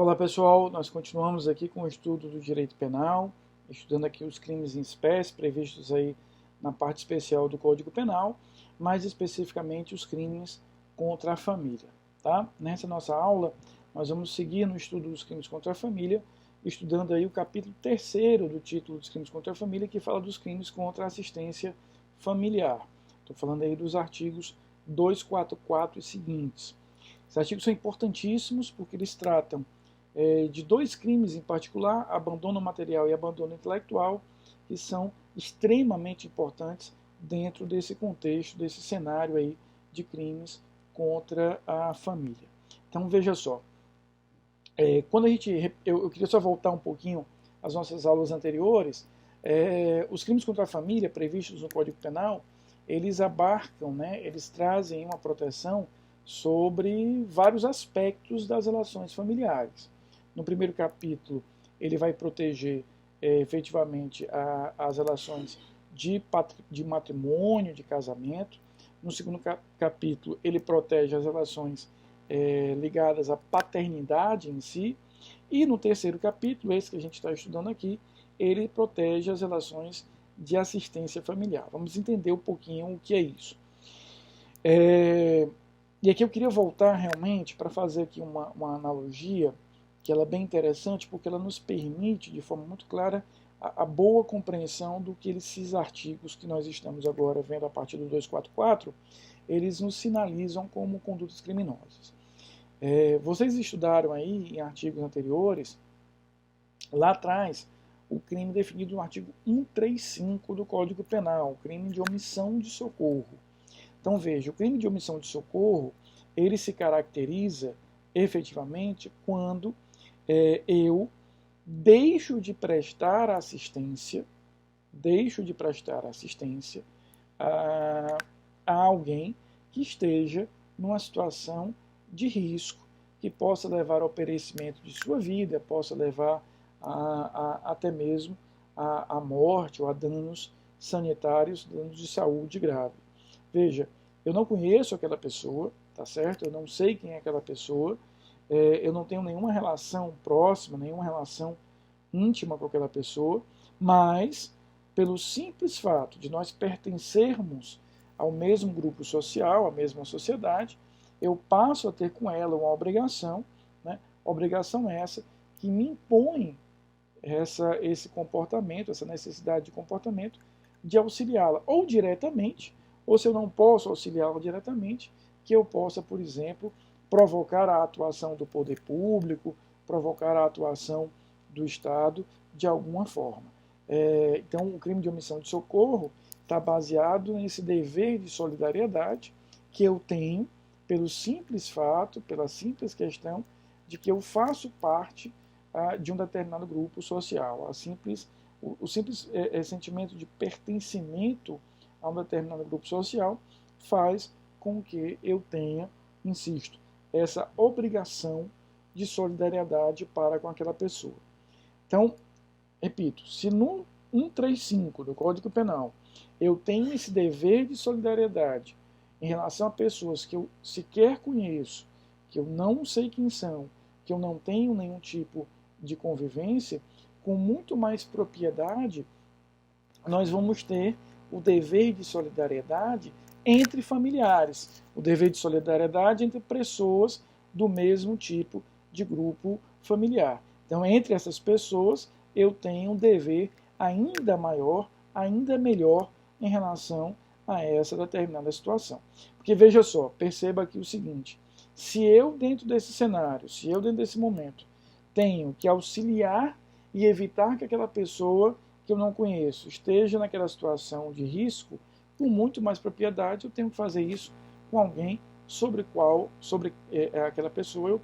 Olá pessoal, nós continuamos aqui com o estudo do direito penal, estudando aqui os crimes em espécie previstos aí na parte especial do Código Penal, mais especificamente os crimes contra a família, tá? Nessa nossa aula, nós vamos seguir no estudo dos crimes contra a família, estudando aí o capítulo 3º do título dos crimes contra a família, que fala dos crimes contra a assistência familiar. Estou falando aí dos artigos 244 e seguintes. Esses artigos são importantíssimos porque eles tratam de dois crimes em particular, abandono material e abandono intelectual, que são extremamente importantes dentro desse contexto, desse cenário aí de crimes contra a família. Então veja só, quando a gente, eu queria só voltar um pouquinho às nossas aulas anteriores. Os crimes contra a família previstos no Código Penal, eles abarcam, né, eles trazem uma proteção sobre vários aspectos das relações familiares. No primeiro capítulo, ele vai proteger efetivamente as relações de matrimônio, de casamento. No segundo capítulo, ele protege as relações ligadas à paternidade em si. E no terceiro capítulo, esse que a gente está estudando aqui, ele protege as relações de assistência familiar. Vamos entender um pouquinho o que é isso. E aqui eu queria voltar realmente para fazer aqui uma analogia, que ela é bem interessante, porque ela nos permite, de forma muito clara, a boa compreensão do que esses artigos que nós estamos agora vendo a partir do 244, eles nos sinalizam como condutas criminosas. Vocês estudaram aí em artigos anteriores, lá atrás, o crime definido no artigo 135 do Código Penal, o crime de omissão de socorro. Então veja, o crime de omissão de socorro, ele se caracteriza efetivamente quando eu deixo de prestar assistência a alguém que esteja numa situação de risco, que possa levar ao perecimento de sua vida, possa levar até mesmo a morte ou a danos sanitários, danos de saúde grave. Veja, eu não conheço aquela pessoa, tá certo? Eu não sei quem é aquela pessoa, eu não tenho nenhuma relação próxima, nenhuma relação íntima com aquela pessoa, mas pelo simples fato de nós pertencermos ao mesmo grupo social, à mesma sociedade, eu passo a ter com ela uma obrigação, né? Obrigação essa que me impõe esse comportamento, essa necessidade de comportamento, de auxiliá-la, ou diretamente, ou se eu não posso auxiliá-la diretamente, que eu possa, por exemplo, provocar a atuação do poder público, provocar a atuação do Estado de alguma forma. Então, o crime de omissão de socorro está baseado nesse dever de solidariedade que eu tenho pelo simples fato, pela simples questão de que eu faço parte de um determinado grupo social. O simples sentimento de pertencimento a um determinado grupo social faz com que eu tenha, insisto, essa obrigação de solidariedade para com aquela pessoa. Então, repito, se no 135 do Código Penal eu tenho esse dever de solidariedade em relação a pessoas que eu sequer conheço, que eu não sei quem são, que eu não tenho nenhum tipo de convivência, com muito mais propriedade nós vamos ter o dever de solidariedade entre familiares, o dever de solidariedade entre pessoas do mesmo tipo de grupo familiar. Então, entre essas pessoas, eu tenho um dever ainda maior, ainda melhor em relação a essa determinada situação. Porque veja só, perceba aqui o seguinte: se eu dentro desse cenário, se eu dentro desse momento, tenho que auxiliar e evitar que aquela pessoa que eu não conheço esteja naquela situação de risco, com muito mais propriedade eu tenho que fazer isso com alguém sobre aquela pessoa eu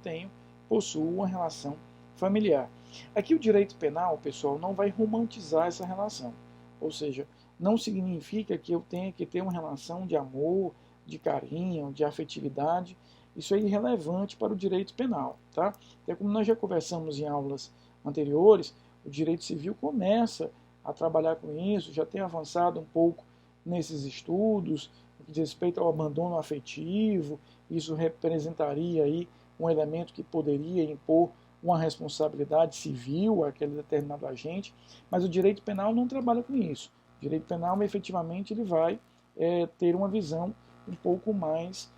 possuo uma relação familiar. Aqui o direito penal, pessoal, não vai romantizar essa relação. Ou seja, não significa que eu tenha que ter uma relação de amor, de carinho, de afetividade. Isso é irrelevante para o direito penal, tá? Até como nós já conversamos em aulas anteriores, o direito civil começa a trabalhar com isso, já tem avançado um pouco nesses estudos, no que diz respeito ao abandono afetivo. Isso representaria aí um elemento que poderia impor uma responsabilidade civil àquele determinado agente, mas o direito penal não trabalha com isso. O direito penal, efetivamente, ele vai ter uma visão um pouco mais,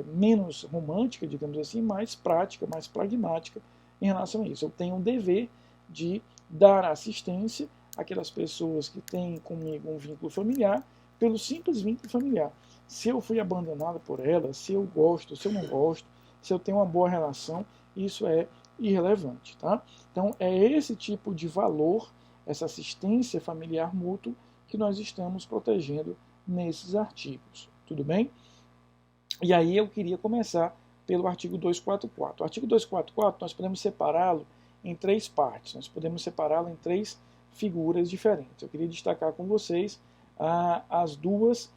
menos romântica, digamos assim, mais prática, mais pragmática em relação a isso. Eu tenho um dever de dar assistência àquelas pessoas que têm comigo um vínculo familiar, pelo simples vínculo familiar. Se eu fui abandonado por elas, se eu gosto, se eu não gosto, se eu tenho uma boa relação, isso é irrelevante. Tá? Então, é esse tipo de valor, essa assistência familiar mútua, que nós estamos protegendo nesses artigos. Tudo bem? E aí eu queria começar pelo artigo 244. O artigo 244 nós podemos separá-lo em três partes, nós podemos separá-lo em três figuras diferentes. Eu queria destacar com vocês as duas.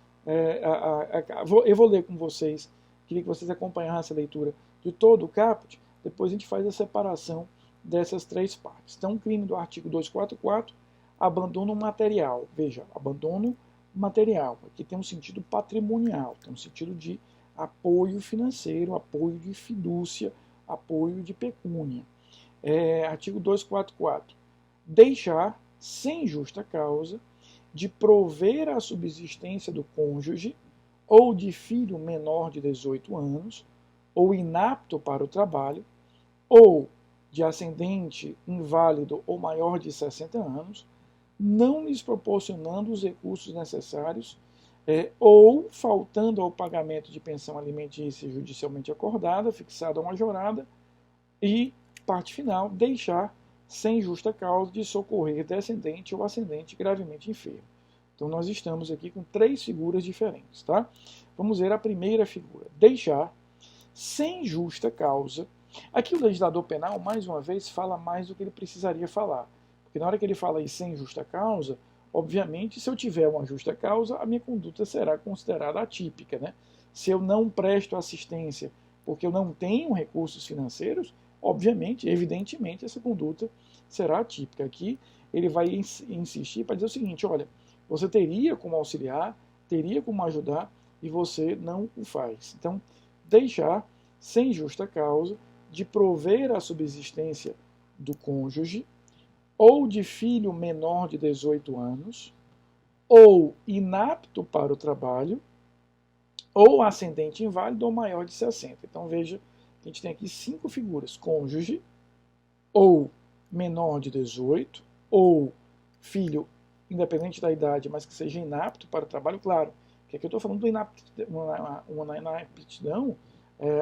Eu vou ler com vocês, queria que vocês acompanhassem a leitura de todo o caput, depois a gente faz a separação dessas três partes. Então, o crime do artigo 244, abandono material. Veja, abandono material. Aqui tem um sentido patrimonial, tem um sentido de apoio financeiro, apoio de fidúcia, apoio de pecúnia. Artigo 244. Deixar, sem justa causa, de prover a subsistência do cônjuge ou de filho menor de 18 anos, ou inapto para o trabalho, ou de ascendente inválido ou maior de 60 anos, não lhes proporcionando os recursos necessários, ou faltando ao pagamento de pensão alimentícia judicialmente acordada, fixada ou majorada, e, parte final, deixar sem justa causa de socorrer descendente ou ascendente gravemente enfermo. Então nós estamos aqui com três figuras diferentes. Tá? Vamos ver a primeira figura. Deixar sem justa causa. Aqui o legislador penal, mais uma vez, fala mais do que ele precisaria falar. Porque na hora que ele fala aí sem justa causa, obviamente, se eu tiver uma justa causa, a minha conduta será considerada atípica. Né? Se eu não presto assistência porque eu não tenho recursos financeiros, obviamente, evidentemente, essa conduta será atípica. Aqui ele vai insistir para dizer o seguinte, olha, você teria como auxiliar, teria como ajudar, e você não o faz. Então, deixar, sem justa causa, de prover a subsistência do cônjuge, ou de filho menor de 18 anos, ou inapto para o trabalho, ou ascendente inválido ou maior de 60. Então veja, a gente tem aqui 5 figuras: cônjuge, ou menor de 18, ou filho, independente da idade, mas que seja inapto para o trabalho. Claro, que aqui eu estou falando do uma inaptidão,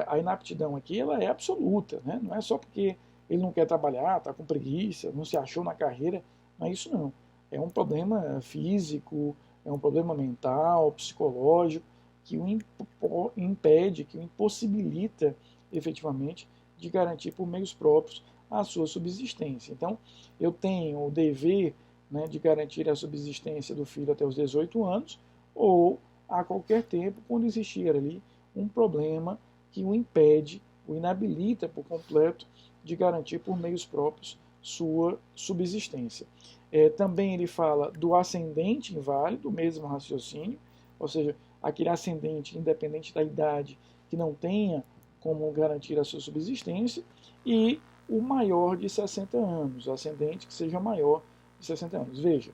a inaptidão aqui ela é absoluta, né? Não é só porque ele não quer trabalhar, está com preguiça, não se achou na carreira, não é isso não. É um problema físico, é um problema mental, psicológico, que o impede, que o impossibilita efetivamente de garantir por meios próprios a sua subsistência. Então, eu tenho o dever, né, de garantir a subsistência do filho até os 18 anos, ou a qualquer tempo, quando existir ali um problema que o impede, o inabilita por completo de garantir por meios próprios sua subsistência. Também ele fala do ascendente inválido, o mesmo raciocínio, ou seja, aquele ascendente, independente da idade, que não tenha como garantir a sua subsistência, e o maior de 60 anos, o ascendente que seja maior de 60 anos. Veja,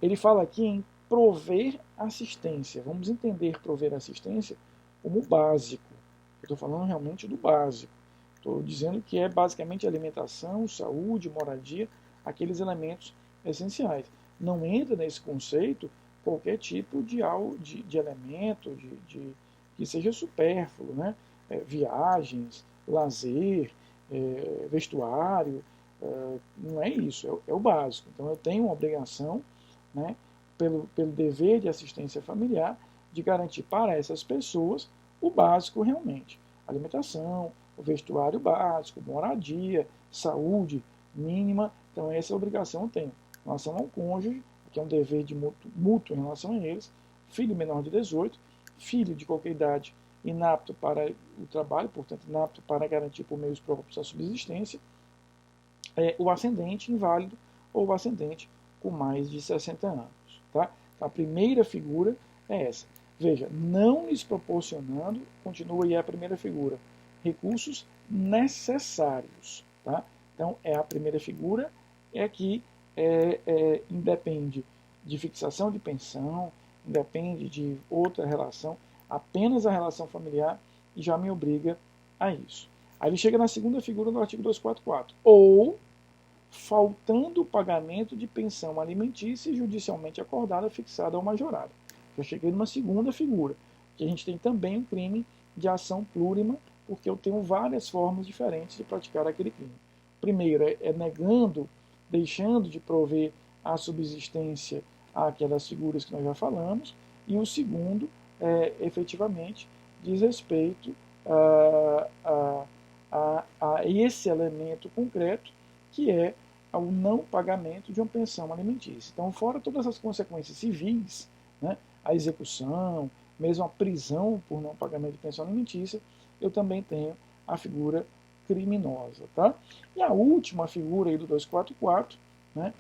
ele fala aqui em prover assistência. Vamos entender prover assistência como básico. Eu estou falando realmente do básico. Estou dizendo que é basicamente alimentação, saúde, moradia, aqueles elementos essenciais. Não entra nesse conceito qualquer tipo de elemento que seja supérfluo, né? Viagens, lazer, vestuário, não é isso, é o básico. Então eu tenho uma obrigação, né, pelo dever de assistência familiar, de garantir para essas pessoas o básico realmente. Alimentação, o vestuário básico, moradia, saúde mínima. Então essa obrigação eu tenho. Em relação ao cônjuge, que é um dever de mútuo em relação a eles, filho menor de 18, filho de qualquer idade inapto para o trabalho, portanto inapto para garantir por meios próprios a subsistência, o ascendente inválido ou o ascendente com mais de 60 anos. Tá? A primeira figura é essa. Veja, não lhes proporcionando, continua aí a primeira figura, recursos necessários. Tá? Então, a primeira figura é que independe de fixação de pensão, independe de outra relação, apenas a relação familiar e já me obriga a isso. Aí ele chega na segunda figura do artigo 244. Ou faltando o pagamento de pensão alimentícia judicialmente acordada, fixada ou majorada. Já cheguei numa segunda figura, que a gente tem também um crime de ação plurima, porque eu tenho várias formas diferentes de praticar aquele crime. Primeiro é negando, deixando de prover a subsistência àquelas figuras que nós já falamos, e o segundo efetivamente diz respeito a esse elemento concreto, que é o não pagamento de uma pensão alimentícia. Então, fora todas as consequências civis, né, a execução, mesmo a prisão por não pagamento de pensão alimentícia, eu também tenho a figura criminosa. Tá? E a última figura aí do 244, né,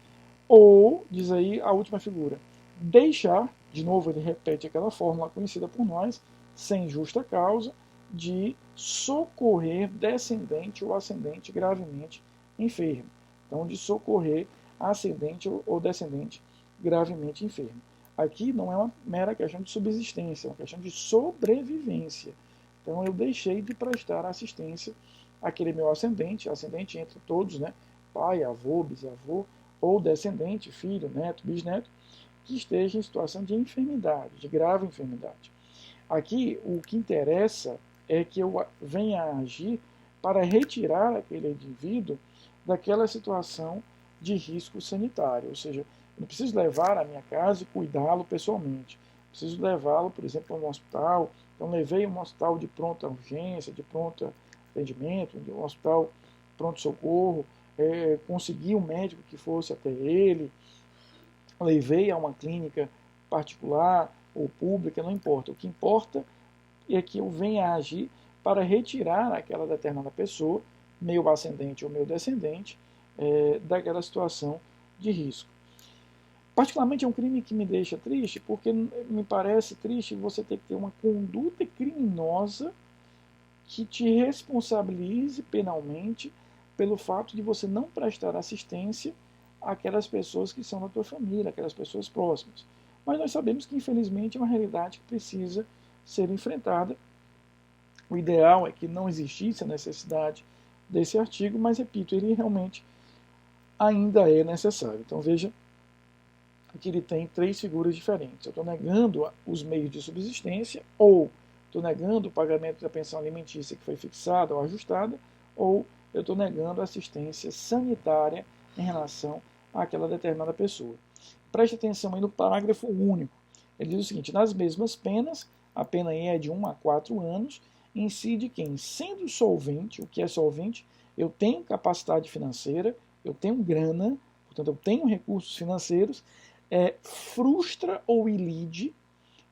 ou, diz aí a última figura, deixar, de novo ele repete aquela fórmula conhecida por nós, sem justa causa, de socorrer descendente ou ascendente gravemente enfermo. Então, de socorrer ascendente ou descendente gravemente enfermo. Aqui não é uma mera questão de subsistência, é uma questão de sobrevivência. Então, eu deixei de prestar assistência àquele meu ascendente entre todos, né? Pai, avô, bisavô, ou descendente, filho, neto, bisneto, que esteja em situação de enfermidade, de grave enfermidade. Aqui, o que interessa é que eu venha a agir para retirar aquele indivíduo daquela situação de risco sanitário. Ou seja, eu não preciso levar à minha casa e cuidá-lo pessoalmente. Preciso levá-lo, por exemplo, a um hospital. Então, levei um hospital de pronta urgência, de pronto atendimento, um hospital pronto-socorro, consegui um médico que fosse até ele, levei a uma clínica particular ou pública, não importa. O que importa é que eu venha a agir para retirar aquela determinada pessoa, meu ascendente ou meu descendente, daquela situação de risco. Particularmente é um crime que me deixa triste, porque me parece triste você ter que ter uma conduta criminosa que te responsabilize penalmente pelo fato de você não prestar assistência àquelas pessoas que são da tua família, aquelas pessoas próximas. Mas nós sabemos que, infelizmente, é uma realidade que precisa ser enfrentada. O ideal é que não existisse a necessidade desse artigo, mas, repito, ele realmente ainda é necessário. Então, veja que ele tem três figuras diferentes. Eu estou negando os meios de subsistência, ou estou negando o pagamento da pensão alimentícia que foi fixada ou ajustada, ou eu estou negando a assistência sanitária em relação àquela determinada pessoa. Preste atenção aí no parágrafo único. Ele diz o seguinte: nas mesmas penas, a pena aí é de 1 a 4 anos, incide quem, sendo solvente, o que é solvente, eu tenho capacidade financeira, eu tenho grana, portanto eu tenho recursos financeiros, frustra ou ilide,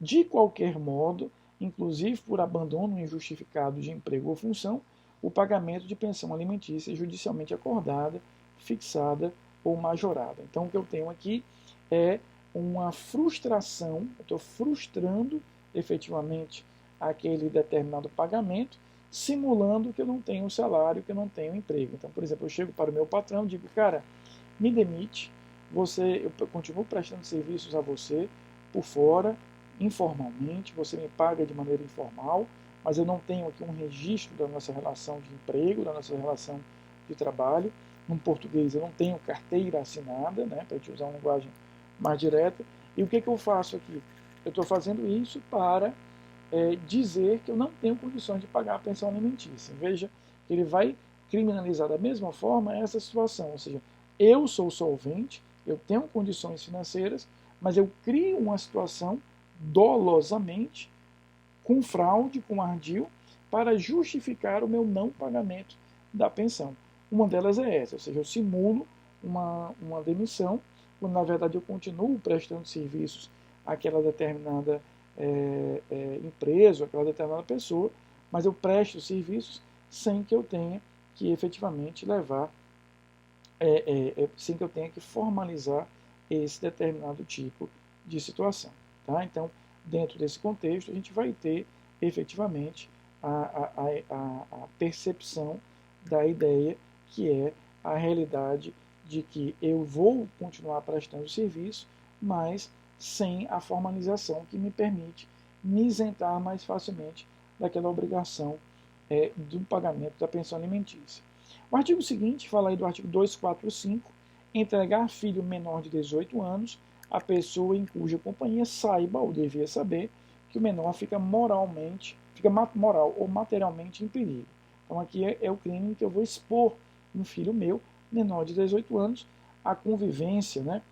de qualquer modo, inclusive por abandono injustificado de emprego ou função, o pagamento de pensão alimentícia judicialmente acordada, fixada ou majorada. Então, o que eu tenho aqui é uma frustração, eu estou frustrando efetivamente aquele determinado pagamento, simulando que eu não tenho salário, que eu não tenho emprego. Então, por exemplo, eu chego para o meu patrão e digo, cara, me demite, eu continuo prestando serviços a você por fora, informalmente, você me paga de maneira informal, mas eu não tenho aqui um registro da nossa relação de emprego, da nossa relação de trabalho. No português, eu não tenho carteira assinada, né, para te usar uma linguagem mais direta. E o que eu faço aqui? Eu estou fazendo isso para dizer que eu não tenho condições de pagar a pensão alimentícia. Veja que ele vai criminalizar da mesma forma essa situação, ou seja, eu sou solvente, eu tenho condições financeiras, mas eu crio uma situação dolosamente, com fraude, com ardil, para justificar o meu não pagamento da pensão. Uma delas é essa, ou seja, eu simulo uma demissão, quando na verdade eu continuo prestando serviços àquela determinada empresa, àquela determinada pessoa, mas eu presto serviços sem que eu tenha que efetivamente levar, sem que eu tenha que formalizar esse determinado tipo de situação. Tá? Então, dentro desse contexto, a gente vai ter efetivamente a percepção da ideia que é a realidade de que eu vou continuar prestando serviço, mas sem a formalização que me permite me isentar mais facilmente daquela obrigação do pagamento da pensão alimentícia. O artigo seguinte fala aí do artigo 245, entregar filho menor de 18 anos a pessoa em cuja companhia saiba ou devia saber que o menor fica moral ou materialmente em perigo. Então aqui é o crime que eu vou expor um filho meu, menor de 18 anos, a convivência, né,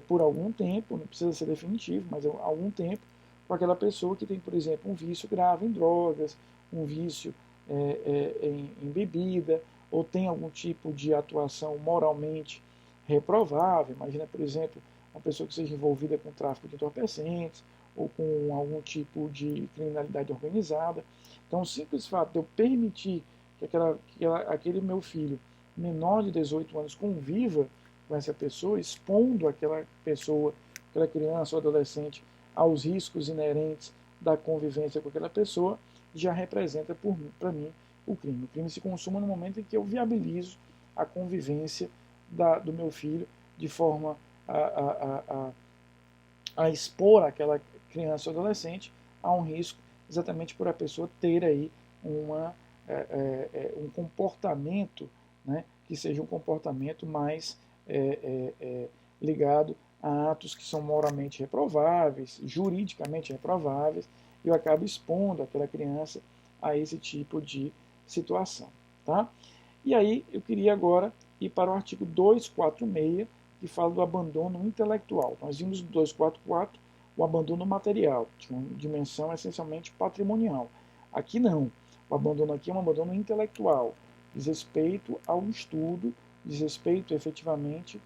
por algum tempo, não precisa ser definitivo, mas algum tempo, com aquela pessoa que tem, por exemplo, um vício grave em drogas, um vício em bebida, ou tem algum tipo de atuação moralmente reprovável. Imagina, por exemplo, uma pessoa que seja envolvida com tráfico de entorpecentes, ou com algum tipo de criminalidade organizada. Então, o simples fato de eu permitir que aquele meu filho menor de 18 anos conviva com essa pessoa, expondo aquela pessoa, aquela criança ou adolescente aos riscos inerentes da convivência com aquela pessoa, já representa para mim o crime. O crime se consuma no momento em que eu viabilizo a convivência do meu filho de forma a expor aquela criança ou adolescente a um risco, exatamente por a pessoa ter aí um comportamento, né, que seja um comportamento mais ligado a atos que são moralmente reprováveis, juridicamente reprováveis, e eu acabo expondo aquela criança a esse tipo de situação. Tá? E aí eu queria agora ir para o artigo 246, que fala do abandono intelectual. Nós vimos no 244 o abandono material, de uma dimensão essencialmente patrimonial. Aqui não. O abandono aqui é um abandono intelectual, diz respeito ao estudo, diz respeito efetivamente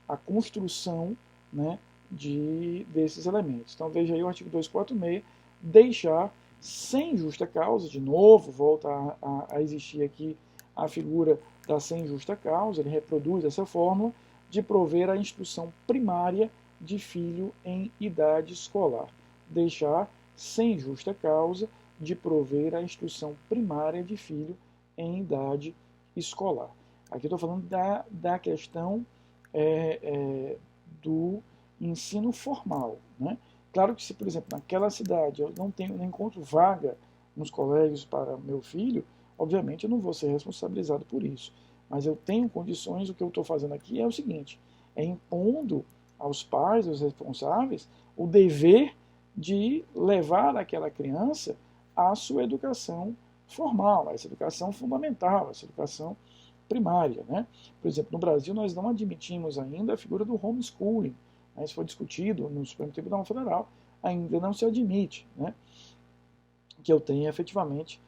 à construção, né, desses elementos. Então veja aí o artigo 246, deixar sem justa causa, de novo, volta a existir aqui a figura da sem justa causa, ele reproduz essa fórmula, de prover a instrução primária de filho em idade escolar. Deixar sem justa causa de prover a instrução primária de filho em idade escolar. Aqui estou falando da questão do ensino formal, né? Claro que se, por exemplo, naquela cidade eu não encontro vaga nos colégios para meu filho, obviamente eu não vou ser responsabilizado por isso. Mas eu tenho condições, o que eu estou fazendo aqui é o seguinte, é impondo aos pais, aos responsáveis, o dever de levar aquela criança à sua educação formal, a essa educação fundamental, a essa educação primária, né? Por exemplo, no Brasil nós não admitimos ainda a figura do homeschooling, né? Isso foi discutido no Supremo Tribunal Federal, ainda não se admite, né, que eu tenha efetivamente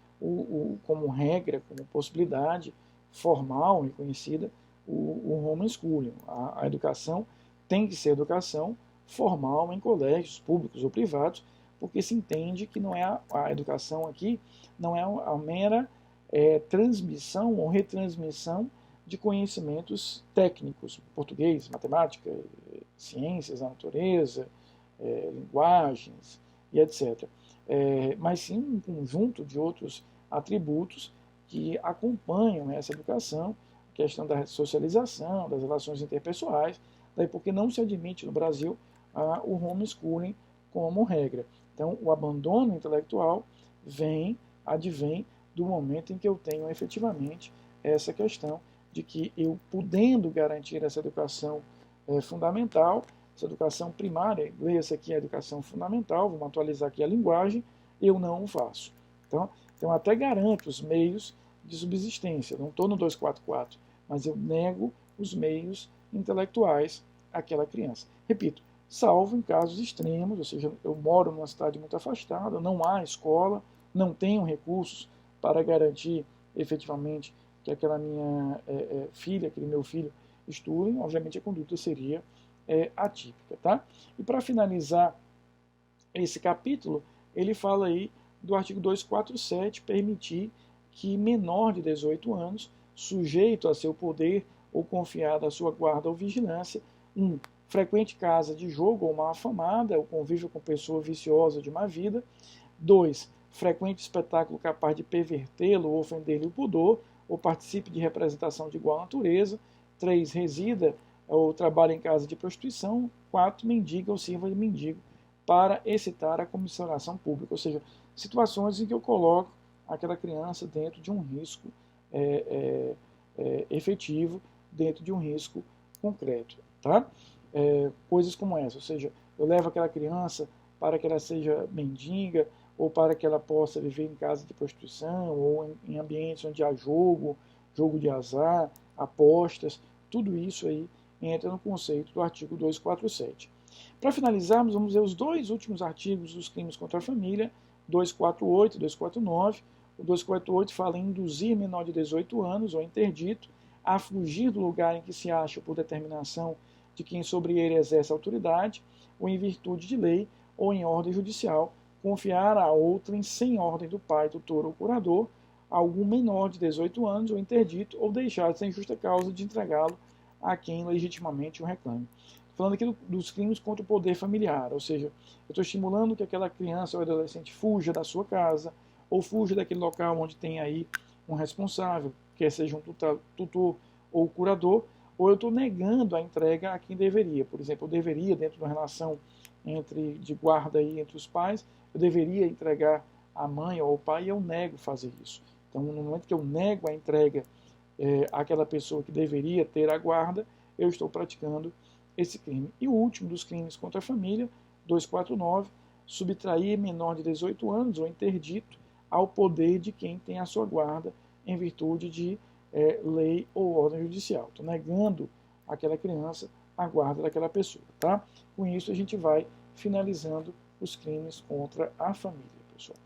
como regra, como possibilidade formal e conhecida o homeschooling. A educação tem que ser educação formal em colégios públicos ou privados, porque se entende que não é a educação aqui não é a mera transmissão ou retransmissão de conhecimentos técnicos, português, matemática, ciências da natureza, linguagens e etc. Mas sim um conjunto de outros atributos que acompanham essa educação, a questão da socialização, das relações interpessoais, daí porque não se admite no Brasil o homeschooling como regra. Então, o abandono intelectual advém do momento em que eu tenho efetivamente essa questão de que eu, podendo garantir essa educação fundamental, essa educação primária, leia-se aqui a educação fundamental, vamos atualizar aqui a linguagem, eu não o faço. Então até garanto os meios de subsistência, não estou no 244, mas eu nego os meios intelectuais àquela criança. Repito, salvo em casos extremos, ou seja, eu moro numa cidade muito afastada, não há escola, não tenho recursos para garantir efetivamente que aquela minha filha, aquele meu filho estudem, obviamente a conduta seria atípica. Tá? E para finalizar esse capítulo, ele fala aí do artigo 247, permitir que menor de 18 anos, sujeito a seu poder ou confiado à sua guarda ou vigilância, frequente casa de jogo ou mal afamada, ou convívio com pessoa viciosa de uma vida. 2. Frequente espetáculo capaz de pervertê-lo ou ofender-lhe o pudor, ou participe de representação de igual natureza. 3, resida ou trabalha em casa de prostituição. 4, mendiga ou sirva de mendigo para excitar a comiseração pública. Ou seja, situações em que eu coloco aquela criança dentro de um risco efetivo, dentro de um risco concreto. Tá? Coisas como essa, ou seja, eu levo aquela criança para que ela seja mendiga, ou para que ela possa viver em casa de prostituição, ou em ambientes onde há jogo de azar, apostas, tudo isso aí entra no conceito do artigo 247. Para finalizarmos, vamos ver os dois últimos artigos dos crimes contra a família, 248 e 249. O 248 fala em induzir menor de 18 anos, ou interdito, a fugir do lugar em que se acha por determinação de quem sobre ele exerce autoridade, ou em virtude de lei, ou em ordem judicial, confiar a outrem sem ordem do pai, tutor ou curador, algum menor de 18 anos, ou interdito, ou deixar sem justa causa de entregá-lo a quem legitimamente o reclame. Falando aqui dos crimes contra o poder familiar, ou seja, eu estou estimulando que aquela criança ou adolescente fuja da sua casa, ou fuja daquele local onde tem aí um responsável, quer seja um tutor ou curador, ou eu estou negando a entrega a quem deveria. Por exemplo, eu deveria, dentro de uma relação de guarda aí entre os pais, eu deveria entregar a mãe ou ao pai e eu nego fazer isso. Então, no momento que eu nego a entrega àquela pessoa que deveria ter a guarda, eu estou praticando esse crime. E o último dos crimes contra a família, 249, subtrair menor de 18 anos ou interdito ao poder de quem tem a sua guarda em virtude de lei ou ordem judicial. Estou negando àquela criança a guarda daquela pessoa. Tá? Com isso, a gente vai finalizando os crimes contra a família, pessoal.